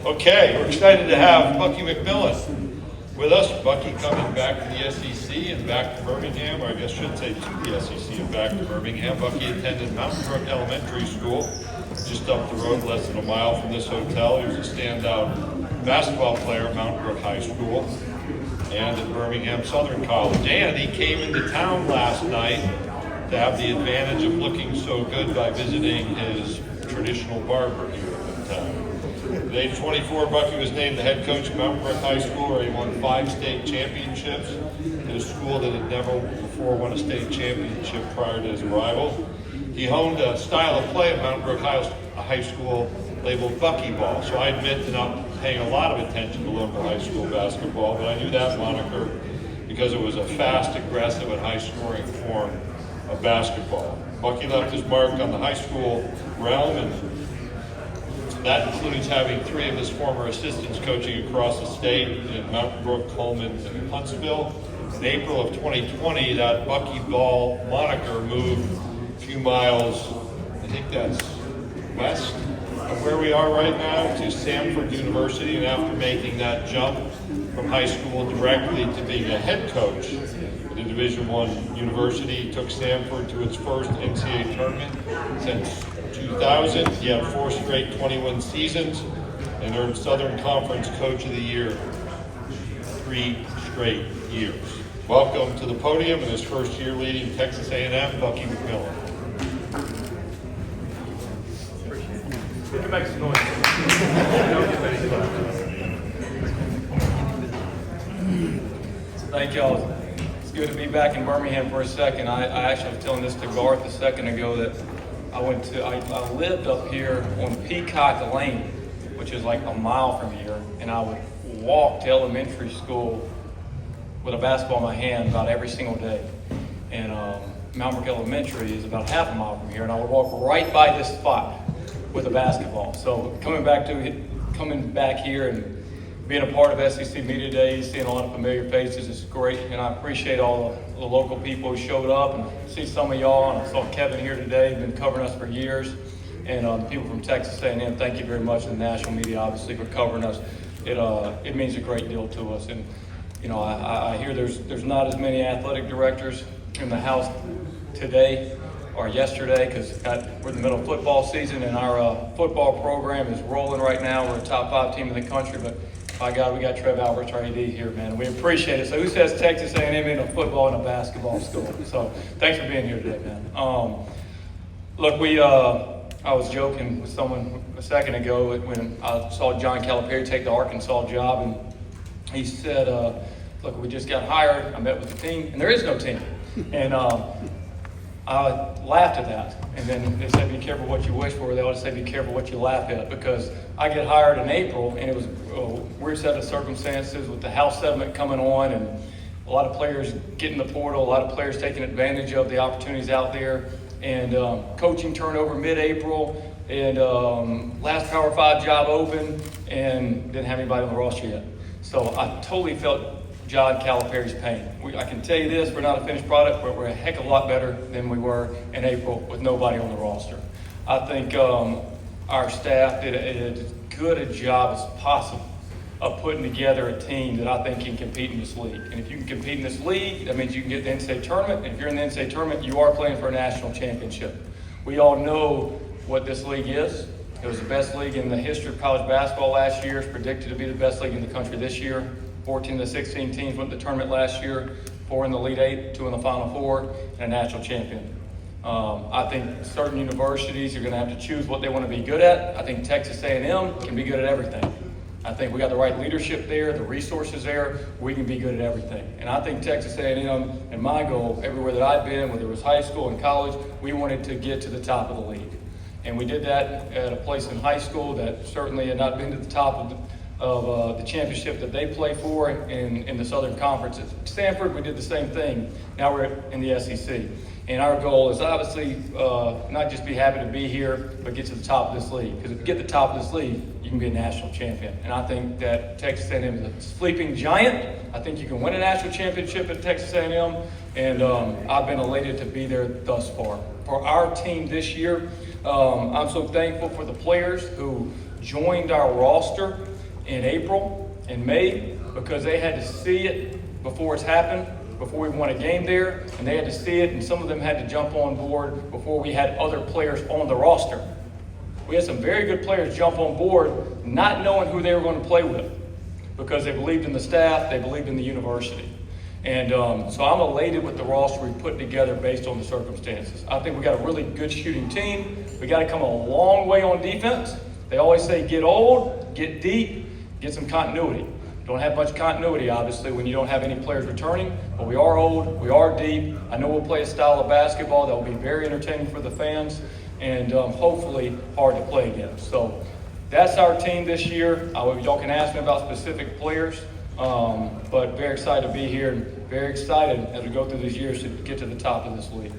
Okay, we're excited to have Bucky McMillan with us. Bucky coming back to the SEC and back to Birmingham, or I guess I should say to the SEC and back to Birmingham. Bucky attended Mountain Brook Elementary School, just up the road, less than a mile from this hotel. He was a standout basketball player at Mountain Brook High School and at Birmingham Southern College. And he came into town last night to have the advantage of looking so good by visiting his traditional barber here in town. At age 24, Bucky was named the head coach of Mountain Brook High School, where he won 5 state championships at a school that had never before won a state championship prior to his arrival. He honed a style of play at Mountain Brook High School labeled Bucky Ball. So I admit to not paying a lot of attention to local high school basketball, but I knew that moniker because it was a fast, aggressive, and high-scoring form of basketball. Bucky left his mark on the high school realm, and that includes having 3 of his former assistants coaching across the state in Mountain Brook, Coleman, and Huntsville. In April of 2020, that Bucky Ball moniker moved a few miles, I think that's west of where we are right now, to Samford University. And after making that jump from high school directly to being a head coach at a Division I university, he took Samford to its first NCAA tournament since 2000. He had 4 straight 21 seasons and earned Southern Conference Coach of the Year 3 straight years. Welcome to the podium in his first year leading Texas A&M, Bucky McMillan. Make some noise. Thank y'all. It's good to be back in Birmingham for a second. I actually was telling this to Garth a second ago that I lived up here on Peacock Lane, which is like a mile from here, and I would walk to elementary school with a basketball in my hand about every single day. And Mountain Brook Elementary is about half a mile from here, and I would walk right by this spot with a basketball. So coming back here and being a part of SEC Media Days, seeing a lot of familiar faces is great, and I appreciate all the local people who showed up, and see some of y'all, and I saw Kevin here today, been covering us for years, and people from Texas A&M, thank you very much, and the national media obviously for covering us. It means a great deal to us, and you know, I hear there's not as many athletic directors in the house today or yesterday, because we're in the middle of football season, and our football program is rolling right now. We're a top 5 team in the country, but by God, we got Trev Alberts, our AD here, man. We appreciate it. So who says Texas A&M in a football and a basketball school? So thanks for being here today, man. Look, I was joking with someone a second ago when I saw John Calipari take the Arkansas job, and he said, look, we just got hired. I met with the team, and there is no team. And I laughed at that, and then they said, be careful what you wish for. They ought to say, be careful what you laugh at, because I get hired in April, and it was a weird set of circumstances with the House settlement coming on, and a lot of players getting the portal, a lot of players taking advantage of the opportunities out there, and coaching turnover mid-April, and last Power 5 job open, and didn't have anybody on the roster yet. So I totally felt John Calipari's pain. I can tell you this, we're not a finished product, but we're a heck of a lot better than we were in April with nobody on the roster. I think our staff did as good a job as possible of putting together a team that I think can compete in this league. And if you can compete in this league, that means you can get the NCAA tournament. And if you're in the NCAA tournament, you are playing for a national championship. We all know what this league is. It was the best league in the history of college basketball last year. It's predicted to be the best league in the country this year. 14 of the 16 teams went to the tournament last year, 4 in the Elite 8, 2 in the Final 4, and a national champion. I think certain universities are going to have to choose what they want to be good at. I think Texas A&M can be good at everything. I think we got the right leadership there, the resources there, we can be good at everything. And I think Texas A&M, and my goal, everywhere that I've been, whether it was high school and college, we wanted to get to the top of the league. And we did that at a place in high school that certainly had not been to the top of the championship that they play for in the Southern Conference. At Stanford, we did the same thing. Now we're in the SEC. And our goal is obviously not just be happy to be here, but get to the top of this league. Because if you get to the top of this league, you can be a national champion. And I think that Texas A&M is a sleeping giant. I think you can win a national championship at Texas A&M. And I've been elated to be there thus far. For our team this year, I'm so thankful for the players who joined our roster. in April and May because they had to see it before it's happened, before we won a game there, and they had to see it, and some of them had to jump on board before we had other players on the roster. We had some very good players jump on board not knowing who they were going to play with because they believed in the staff, they believed in the university. And so I'm elated with the roster we put together based on the circumstances. I think we got a really good shooting team. We got to come a long way on defense. They always say get old, get deep, get some continuity. Don't have much continuity, obviously, when you don't have any players returning, but we are old, we are deep. I know we'll play a style of basketball that will be very entertaining for the fans and hopefully hard to play against. So that's our team this year. Y'all can ask me about specific players, but very excited to be here and very excited as we go through these years to get to the top of this league.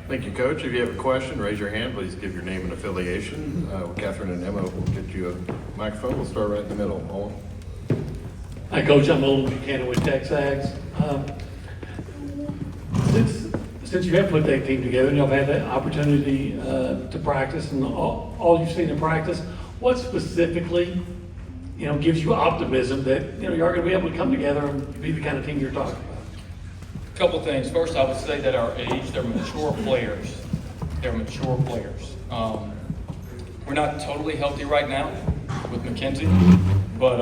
Thank you, Coach. If you have a question, raise your hand. Please give your name and affiliation. Catherine and Emma will get you a microphone. We'll start right in the middle. Owen. Hi, Coach. I'm Owen Buchanan with Texags. Since you have put that team together and you've had that opportunity to practice and all you've seen in practice, what specifically, gives you optimism that you're going to be able to come together and be the kind of team you're talking about? A couple things. First, I would say that our age, they're mature players. They're mature players. We're not totally healthy right now with Mackenzie, but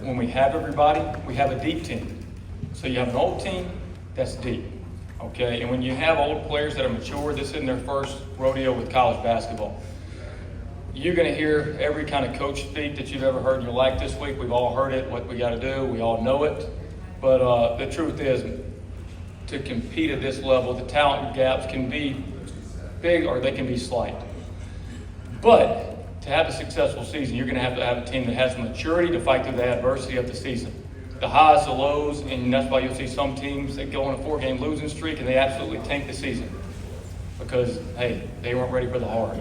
when we have everybody, we have a deep team. So you have an old team that's deep, okay? And when you have old players that are mature, this isn't their first rodeo with college basketball. You're going to hear every kind of coach speak that you've ever heard in your life this week. We've all heard it, what we got to do. We all know it. But the truth is, to compete at this level, the talent gaps can be big or they can be slight. But to have a successful season, you're going to have a team that has the maturity to fight through the adversity of the season. The highs, the lows, and that's why you'll see some teams that go on a 4-game losing streak and they absolutely tank the season because, hey, they weren't ready for the hard.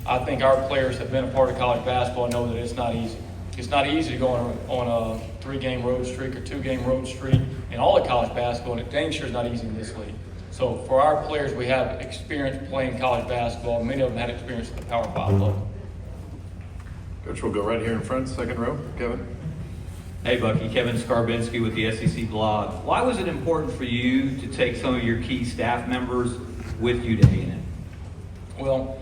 I think our players have been a part of college basketball and know that it's not easy. It's not easy to go on a 3-game road streak or 2-game road streak in all of college basketball, and it dang sure is not easy in this league. So for our players, we have experience playing college basketball. Many of them had experience at the Power 5 level. Coach, we'll go right here in front, second row. Kevin. Hey, Bucky. Kevin Skarbinski with the SEC blog. Why was it important for you to take some of your key staff members with you to A&M? Well,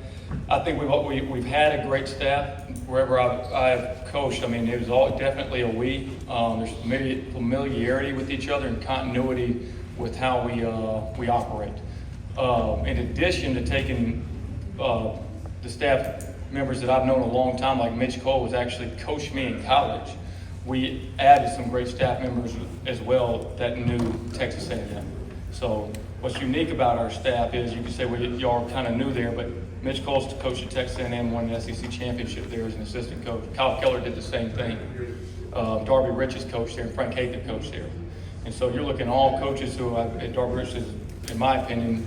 I think we've had a great staff wherever I've coached. I mean, it was all definitely a we. There's familiarity with each other and continuity with how we operate. In addition to taking the staff members that I've known a long time, like Mitch Cole, was actually coached me in college. We added some great staff members as well that knew Texas A&M. So what's unique about our staff is you can say y'all kind of new there, but Mitch Cole's coach at Texas A&M, won the SEC championship there as an assistant coach. Kyle Keller did the same thing. Darby Rich is coached there, and Frank Hagan coached there. And so you're looking at all coaches who Darby Rich is, in my opinion,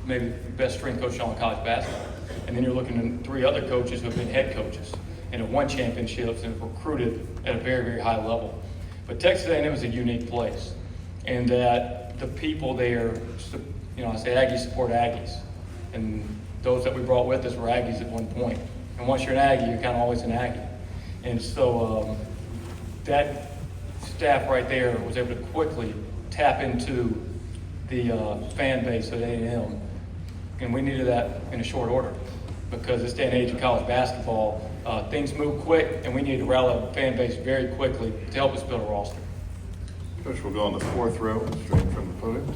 maybe the best strength coach on college basketball. And then you're looking at 3 other coaches who have been head coaches and have won championships and recruited at a very, very high level. But Texas A&M is a unique place, and that the people there, I say Aggies support Aggies, and those that we brought with us were Aggies at one point. And once you're an Aggie, you're kind of always an Aggie. And so that staff right there was able to quickly tap into the fan base at A&M, and we needed that in a short order because this day and age of college basketball, things move quick, and we need to rally the fan base very quickly to help us build a roster. Coach, we'll go on the fourth row, straight from the podium.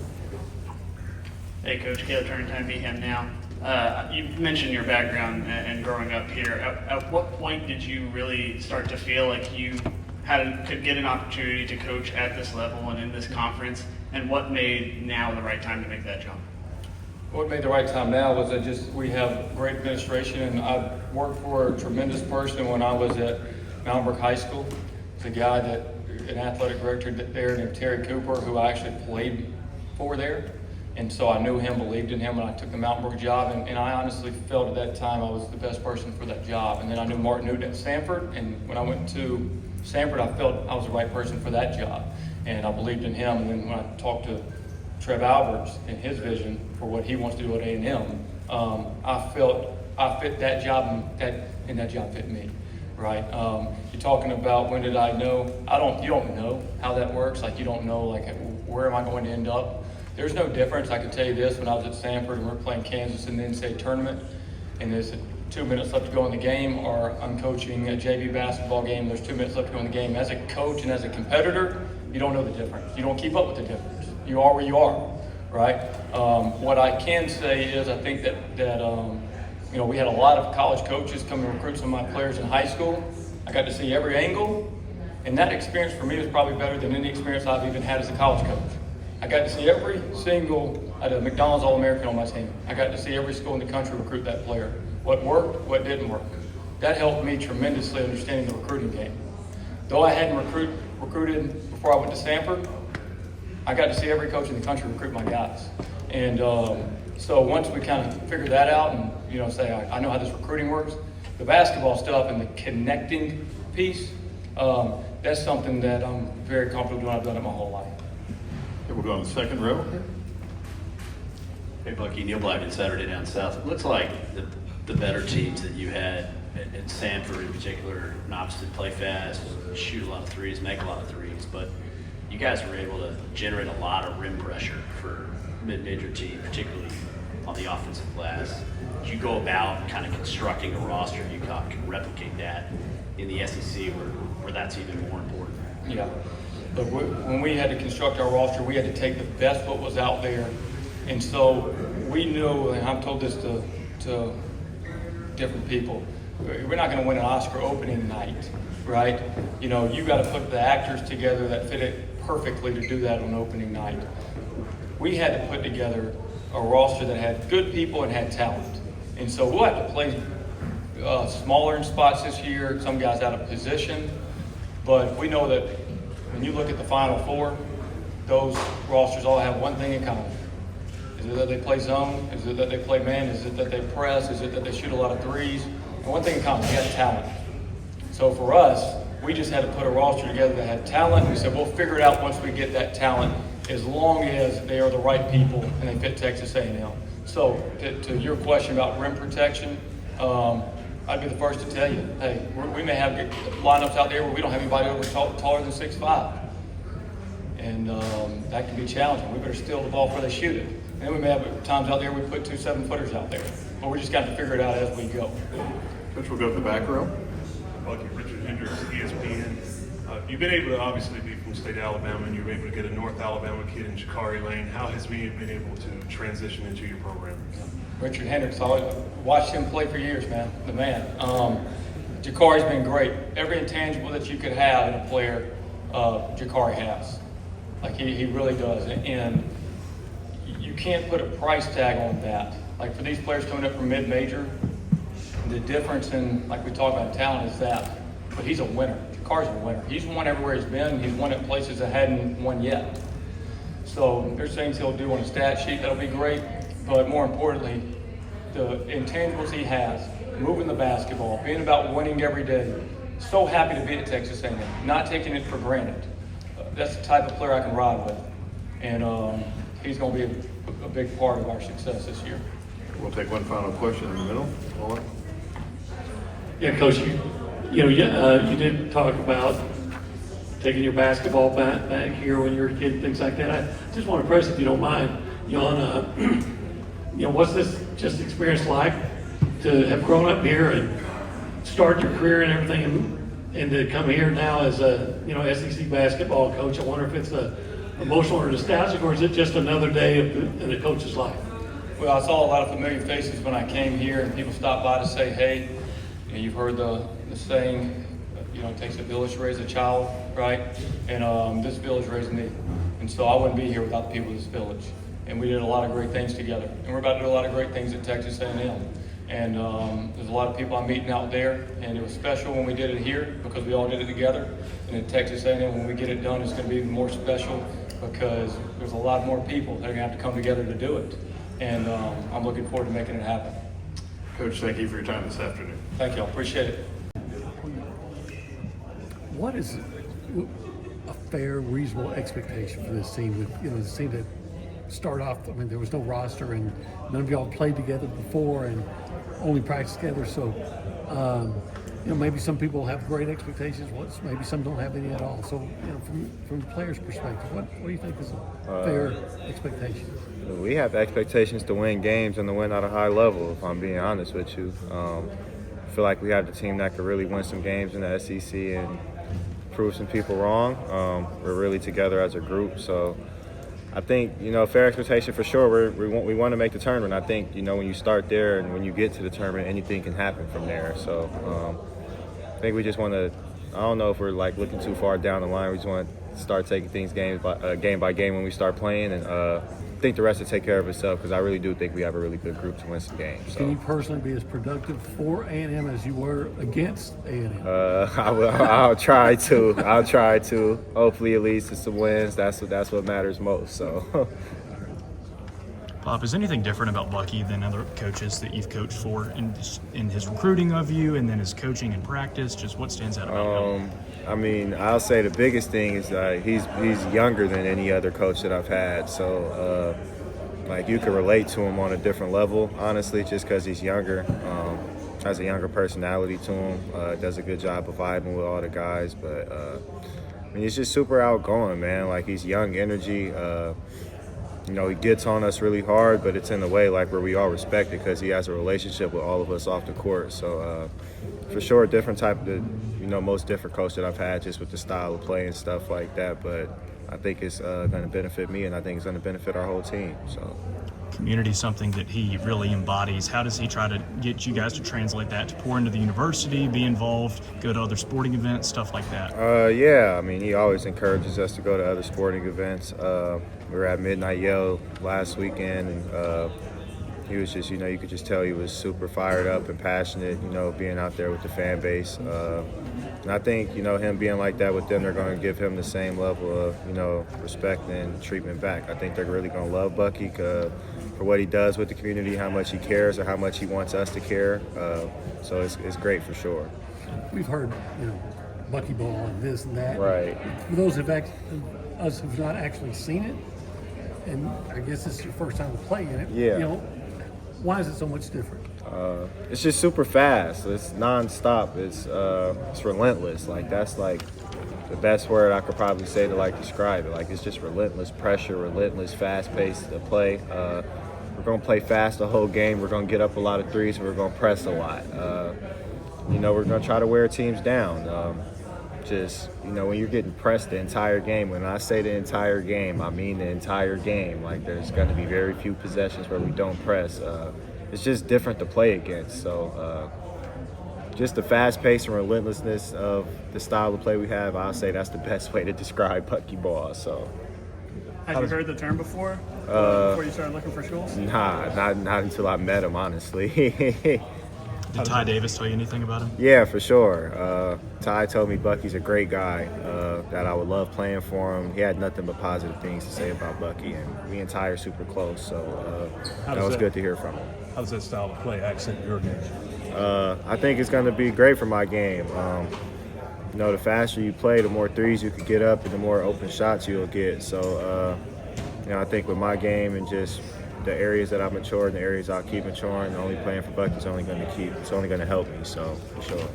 Hey, Coach. Caleb Turning be him now. You mentioned your background and growing up here. At what point did you really start to feel like you could get an opportunity to coach at this level and in this conference? And what made now the right time to make that jump? What made the right time now was that we have great administration, and I worked for a tremendous person when I was at Mountain Brook High School. It's a guy an athletic director there named Terry Cooper, who I actually played for there. And so I knew him, believed in him, and I took the Mountain Brook job. And I honestly felt at that time I was the best person for that job. And then I knew Martin Newton at Stanford, and when I went to Stanford, I felt I was the right person for that job. And I believed in him. And then when I talked to Trev Alberts and his vision for what he wants to do at A&M, I felt I fit that job, and that job fit me. right? You're talking about when did I know? You don't know how that works. Like you don't know like where am I going to end up? There's no difference. I can tell you this: when I was at Sanford and we're playing Kansas in the NCAA tournament, and there's 2 minutes left to go in the game, or I'm coaching a JV basketball game, there's 2 minutes left to go in the game. As a coach and as a competitor, you don't know the difference. You don't keep up with the difference. You are where you are, right? What I can say is I think that we had a lot of college coaches come and recruit some of my players in high school. I got to see every angle, and that experience for me was probably better than any experience I've even had as a college coach. I got to see every single, I had a McDonald's All-American on my team. I got to see every school in the country recruit that player. What worked, what didn't work. That helped me tremendously understanding the recruiting game. Though I hadn't recruited before I went to Sanford, I got to see every coach in the country recruit my guys. And so once we kind of figured that out and, say, I know how this recruiting works, the basketball stuff and the connecting piece, that's something that I'm very comfortable doing. I've done it my whole life. Okay, we'll go on the second row. Hey Bucky, Neil Blackman, Saturday Down South. It looks like the better teams that you had at Sanford in particular, obviously play fast, shoot a lot of threes, make a lot of threes, but you guys were able to generate a lot of rim pressure for mid-major team, particularly on the offensive glass. Did you go about kind of constructing a roster you can replicate that in the SEC where that's even more important? Yeah. Look, when we had to construct our roster, we had to take the best what was out there. And so we knew, and I've told this to different people, we're not going to win an Oscar opening night, right? You got to put the actors together that fit it perfectly to do that on opening night. We had to put together a roster that had good people and had talent. And so we'll have to play smaller in spots this year, some guys out of position. But we know that when you look at the Final Four, those rosters all have one thing in common. Is it that they play zone? Is it that they play man? Is it that they press? Is it that they shoot a lot of threes? And one thing in common, they have talent. So for us, we just had to put a roster together that had talent. We said, we'll figure it out once we get that talent, as long as they are the right people and they fit Texas A&M. So to your question about rim protection, I'd be the first to tell you, hey, we may have lineups out there where we don't have anybody over taller than 6'5". And that can be challenging. We better steal the ball before they shoot it. And then we may have times out there we put 2 7-footers out there. But we just got to figure it out as we go. Coach, we'll go to the back row. Bucky, Richard Hendricks, ESPN. You've been able to obviously be from the state of Alabama, and you were able to get a North Alabama kid in Jakari Lane. How has he been able to transition into your program? Richard Hendricks, I watched him play for years, man, the man. Jakari's been great. Every intangible that you could have in a player, Jakari has. Like he really does. And you can't put a price tag on that. Like for these players coming up from mid-major, the difference in, like we talk about talent, is that. But he's a winner. Jakari's a winner. He's won everywhere he's been. He's won at places that hadn't won yet. So there's things he'll do on a stat sheet that'll be great. But more importantly, the intangibles he has, moving the basketball, being about winning every day. So happy to be at Texas A&M, not taking it for granted. That's the type of player I can ride with. And he's going to be a big part of our success this year. We'll take one final question in the middle. Paula? Yeah, Coach, you did talk about taking your basketball back here when you were a kid, things like that. I just want to press, if you don't mind, what's this just experience like to have grown up here and start your career and everything, and to come here now as a SEC basketball coach? I wonder if it's emotional or nostalgic, or is it just another day in a coach's life? Well, I saw a lot of familiar faces when I came here, and people stopped by to say, hey, you've heard the saying, it takes a village to raise a child, right? And this village raised me. And so I wouldn't be here without the people of this village. And we did a lot of great things together. And we're about to do a lot of great things at Texas A&M. And there's a lot of people I'm meeting out there. And it was special when we did it here because we all did it together. And at Texas A&M, when we get it done, it's going to be even more special because there's a lot more people that are going to have to come together to do it. And I'm looking forward to making it happen. Coach, thank you for your time this afternoon. Thank you. I appreciate it. What is a fair, reasonable expectation for this team? With this team that started off, there was no roster and none of y'all played together before and only practiced together. So, maybe some people have great expectations, maybe some don't have any at all. So, from the player's perspective, what do you think is a fair expectation? We have expectations to win games and to win at a high level, if I'm being honest with you. I feel like we have the team that could really win some games in the SEC and prove some people wrong. We're really together as a group, so I think, fair expectation for sure. We want to make the tournament. I think, when you start there and when you get to the tournament, anything can happen from there. So I think we just want to, I don't know if we're looking too far down the line. We just want to start taking things game by game when we start playing, and I think the rest will take care of itself, because I really do think we have a really good group to win some games. So. Can you personally be as productive for A&M as you were against A&M? I'll try to. Hopefully it leads to some wins. That's what matters most. So. Pop, is anything different about Bucky than other coaches that you've coached for in his recruiting of you, and then his coaching and practice? Just what stands out about him? I mean, I'll say the biggest thing is he's younger than any other coach that I've had. So, you can relate to him on a different level, honestly, just because he's younger. Has a younger personality to him. Does a good job of vibing with all the guys. But, he's just super outgoing, man. He's young energy. He gets on us really hard, but it's in a way where we all respect it, because he has a relationship with all of us off the court. So for sure, different type of, most different coach that I've had, just with the style of play and stuff like that. But I think it's going to benefit me, and I think it's going to benefit our whole team. So. Community is something that he really embodies. How does he try to get you guys to translate that, to pour into the university, be involved, go to other sporting events, stuff like that? Yeah, he always encourages us to go to other sporting events. We were at Midnight Yell last weekend, and he was just, you could just tell he was super fired up and passionate, being out there with the fan base. And I think, him being like that with them, they're going to give him the same level of, respect and treatment back. I think they're really going to love Bucky for what he does with the community, how much he cares, or how much he wants us to care. So it's great for sure. We've heard, Bucky ball and this and that. Right. For those us who've not actually seen it, and I guess this is your first time playing it. Yeah. Why is it so much different? It's just super fast. It's nonstop. It's relentless. That's the best word I could probably say to describe it. It's just relentless pressure, relentless fast pace to play. We're gonna play fast the whole game. We're gonna get up a lot of threes, and we're gonna press a lot. We're gonna try to wear teams down. When you're getting pressed the entire game, when I say the entire game, I mean the entire game. There's going to be very few possessions where we don't press. It's just different to play against. So just the fast pace and relentlessness of the style of play we have, I'll say that's the best way to describe Bucky ball. So. Had you heard the term before you started looking for schools? Nah, not until I met him, honestly. Did Ty Davis tell you anything about him? Yeah, for sure. Ty told me Bucky's a great guy, that I would love playing for him. He had nothing but positive things to say about Bucky, and me and Ty are super close, so that was good to hear from him. How does that style of play accent your game? I think it's going to be great for my game. The faster you play, the more threes you could get up, and the more open shots you'll get. So, I think with my game and just the areas that I've matured and the areas I'll keep maturing, only playing for Bucky is only going to help me, so for sure.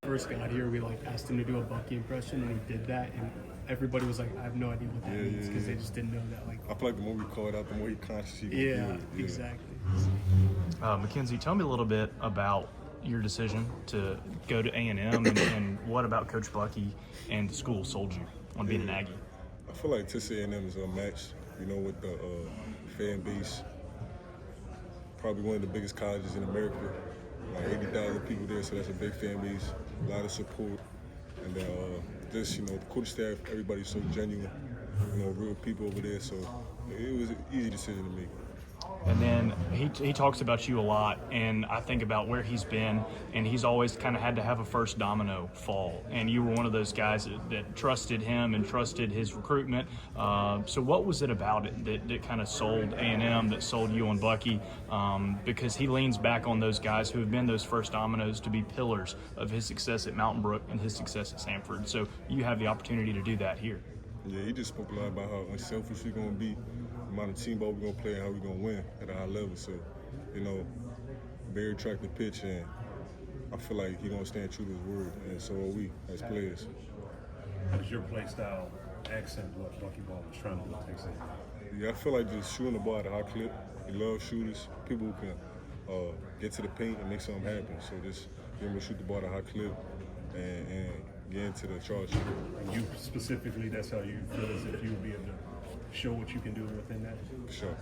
First got here, we asked him to do a Bucky impression, and he did that, and everybody was like, I have no idea what that means, because they just didn't know that. I feel like the more we call it out, the more he consciously exactly. Mackenzie, tell me a little bit about your decision to go to A&M, and what about Coach Bucky and the school sold you on being an Aggie? I feel like Texas A&M is unmatched, with the fan base. Probably one of the biggest colleges in America. 80,000 people there, so that's a big fan base, a lot of support. And the coaching staff, everybody's so genuine, real people over there, so it was an easy decision to make. And then he talks about you a lot, and I think about where he's been, and he's always kind of had to have a first domino fall. And you were one of those guys that trusted him and trusted his recruitment. So what was it about it that kind of sold A&M, that sold you on Bucky? Because he leans back on those guys who have been those first dominoes to be pillars of his success at Mountain Brook and his success at Samford. So you have the opportunity to do that here. Yeah, he just spoke a lot about how unselfish we're going to be, the amount of team ball we're going to play, and how we're going to win at a high level. So, very attractive pitch, and I feel like he's gonna stand true to his word, and so are we as players. How does your play style accent what Bucky Ball was trying to do at Texas? Yeah, I feel like just shooting the ball at a high clip. He loves shooters, people who can get to the paint and make something happen. So just be able to shoot the ball at a high clip and get into the charge. And you specifically, that's how you feel as if you would be able to show what you can do within that? For sure.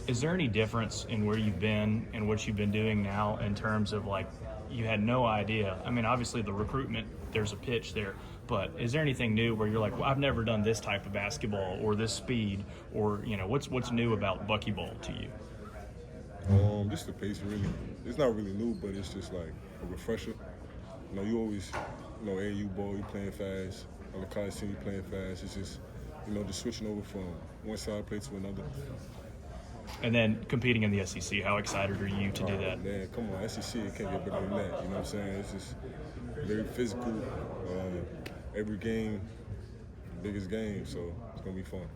Is there any difference in where you've been and what you've been doing now in terms of like you had no idea? I mean, obviously the recruitment, there's a pitch there, but is there anything new where you're like, well, I've never done this type of basketball or this speed, or what's new about Bucky Ball to you? Just the pace, really. It's not really new, but it's just like a refresher. You always, AAU ball, you playing fast. On the college team, you playing fast. It's just, just switching over from one side play to another. And then competing in the SEC, how excited are you to do that? Man, come on, SEC, it can't get better than that. You know what I'm saying? It's just very physical. Every game, the biggest game, so it's gonna be fun.